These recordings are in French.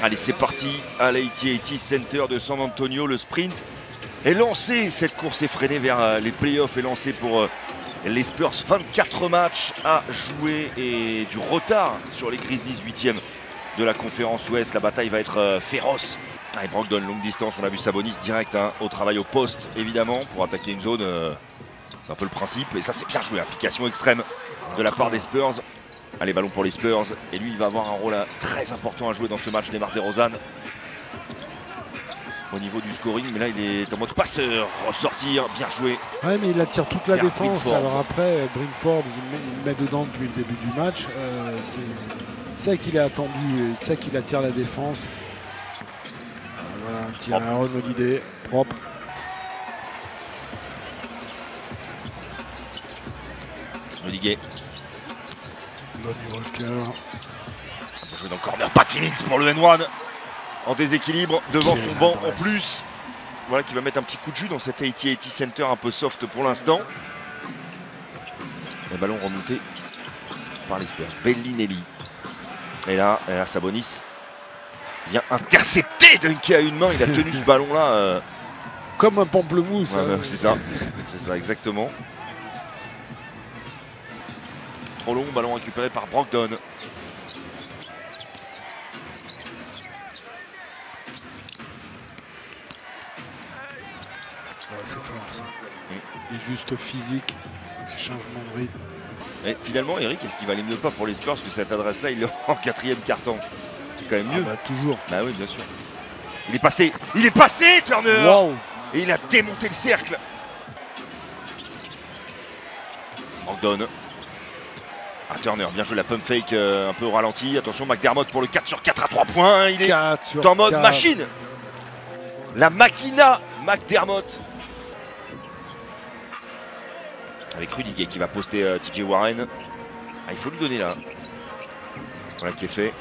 Allez, c'est parti à l'AT&T Center de San Antonio. Le sprint est lancé. Cette course effrénée vers les playoffs est lancée pour les Spurs. 24 matchs à jouer et du retard sur les Grizzlies 8e de la conférence Ouest. La bataille va être féroce. Allez, Brogdon, longue distance. On a vu Sabonis direct au travail au poste, évidemment, pour attaquer une zone. C'est un peu le principe. Et ça, c'est bien joué. Application extrême de la part des Spurs. Allez, ballon pour les Spurs. Et lui, il va avoir un rôle très important à jouer dans ce match, DeMar DeRozan. Au niveau du scoring, mais là, il est en mode passeur. Ressortir, bien joué. Ouais, mais il attire toute la défense. Alors après, Brynford, il met dedans depuis le début du match. Il sait qu'il est attendu, il sait qu'il attire la défense. Voilà, un tir à Aaron Holiday, propre. Rodiguet. Lonnie Walker. Bien joué dans le corner. Patty Mills pour le N1. En déséquilibre, devant son banc en plus. Voilà, qui va mettre un petit coup de jus dans cet AT&T Center un peu soft pour l'instant. Le ballon remonté par les Spurs. Bellinelli. Et là, Sabonis vient intercepter Dunky à une main. Il a tenu ce ballon-là. Comme un pamplemousse. Ouais, hein. C'est ça, exactement. Trop long, ballon récupéré par Brogdon. Ouais, c'est fort ça. Il est juste physique, ce changement de rythme. Et finalement, Eric, est-ce qu'il valait mieux pas pour les Spurs que cette adresse-là, il est en 4e carton? C'est quand même mieux. Bah, toujours. Bah oui, bien sûr. Il est passé, Turner. Wow. Et il a démonté le cercle. Brogdon. Ah, Turner, bien joué la pump fake un peu au ralenti. Attention, McDermott pour le 4 sur 4 à 3 points. Il est en mode 4. machine. La machina McDermott. Avec Rudiger qui va poster TJ Warren. Ah, il faut lui donner là. Voilà qui est fait.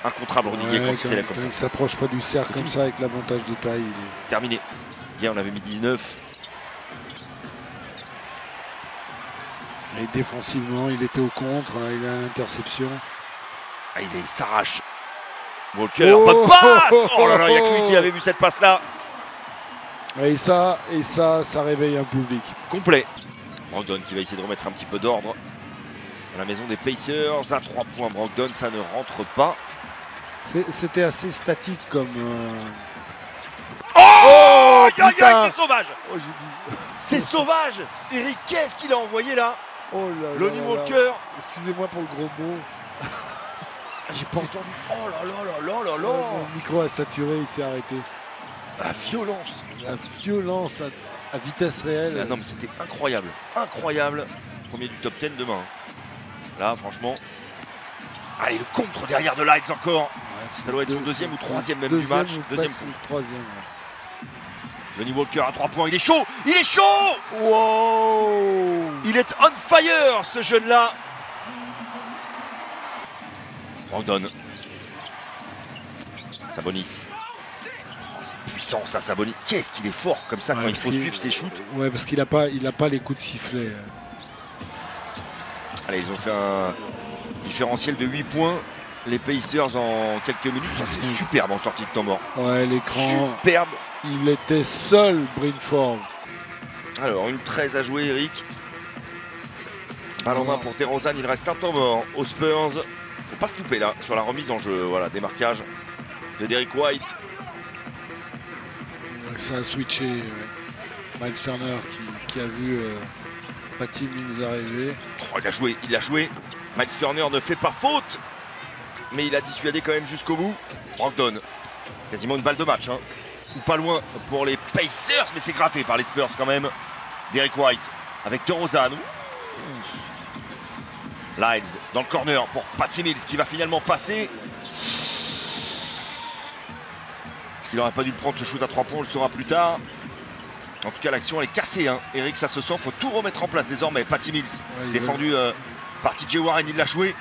Incontrable Rudiger quand il s'élève comme ça. Il s'approche pas du cercle comme ça avec l'avantage de taille. Il est... Terminé. Hier on avait mis 19. Et défensivement, il était au contre. Là, il a l'interception. Ah, il s'arrache. Walker, bonne passe. Oh là là, il n'y a que lui qui avait vu cette passe-là. Et ça, ça réveille un public. Complet. Brogdon qui va essayer de remettre un petit peu d'ordre à la maison des Pacers. À 3 points, Brogdon, ça ne rentre pas. C'était assez statique comme... Oh, c'est sauvage. Oh, j'ai dit... C'est sauvage. Eric, qu'est-ce qu'il a envoyé là? Oh là là. Lonnie Walker. Excusez-moi pour le gros mot. J'ai pas entendu. Oh là là là là là là. Mon micro a saturé, il s'est arrêté. La violence. La violence à vitesse réelle. Ah non mais c'était incroyable. Incroyable. Premier du top 10 demain. Là franchement. Allez le contre derrière de Lights encore. Ouais, ça doit être son deuxième ou troisième même du match. Deuxième coup. Troisième. Ouais. Lonnie Walker à 3 points. Il est chaud. Il est chaud. Wow. Il est on fire ce jeune là. Brogdon. Sabonis. C'est puissant ça, Sabonis. Qu'est-ce qu'il est fort comme ça quand il faut suivre ses shoots. Ouais, parce qu'il n'a pas les coups de sifflet. Allez, ils ont fait un différentiel de 8 points. Les Pacers en quelques minutes. Ça, c'est superbe en sortie de temps mort. Ouais, l'écran. Superbe. Il était seul, Brynford. Alors, une 13 à jouer, Eric. Balle en main pour DeRozan. Il reste un temps mort aux Spurs. Faut pas se louper là sur la remise en jeu. Voilà, démarquage de Derrick White. Ça a switché. Miles Turner qui a vu Patty Mills arriver. Oh, il a joué. Miles Turner ne fait pas faute. Mais il a dissuadé quand même jusqu'au bout. Brogdon. Quasiment une balle de match. Hein. Ou pas loin pour les Pacers. Mais c'est gratté par les Spurs quand même. Derrick White avec DeRozan. Lyles dans le corner pour Patty Mills qui va finalement passer. Est-ce qu'il n'aurait pas dû le prendre ce shoot à 3 points? On le saura plus tard. En tout cas, l'action elle est cassée. Hein. Eric, ça se sent. Faut tout remettre en place désormais. Patty Mills défendu par TJ Warren. Il l'a joué.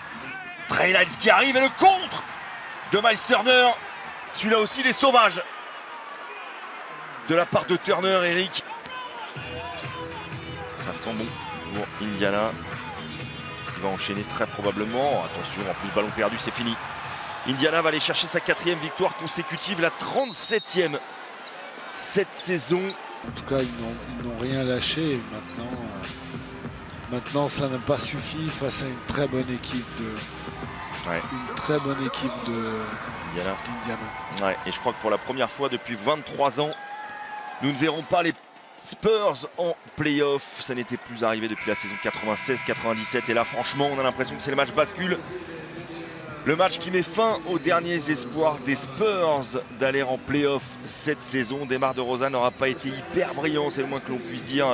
Trey Lyles qui arrive et le contre de Miles Turner. Celui-là aussi, les sauvages. De la part de Turner, Eric. Ça sent bon pour Indiana. va enchaîner très probablement. Attention, en plus ballon perdu, c'est fini. Indiana va aller chercher sa 4e victoire consécutive, la 37e cette saison. En tout cas, ils n'ont rien lâché. Maintenant, ça n'a pas suffi face à une très bonne équipe d'Indiana. Ouais, et je crois que pour la première fois depuis 23 ans, nous ne verrons pas les Spurs en play-off. Ça n'était plus arrivé depuis la saison 96-97. Et là, franchement, on a l'impression que c'est le match bascule. Le match qui met fin aux derniers espoirs des Spurs d'aller en play-off cette saison. DeMar DeRozan n'aura pas été hyper brillant, c'est le moins que l'on puisse dire,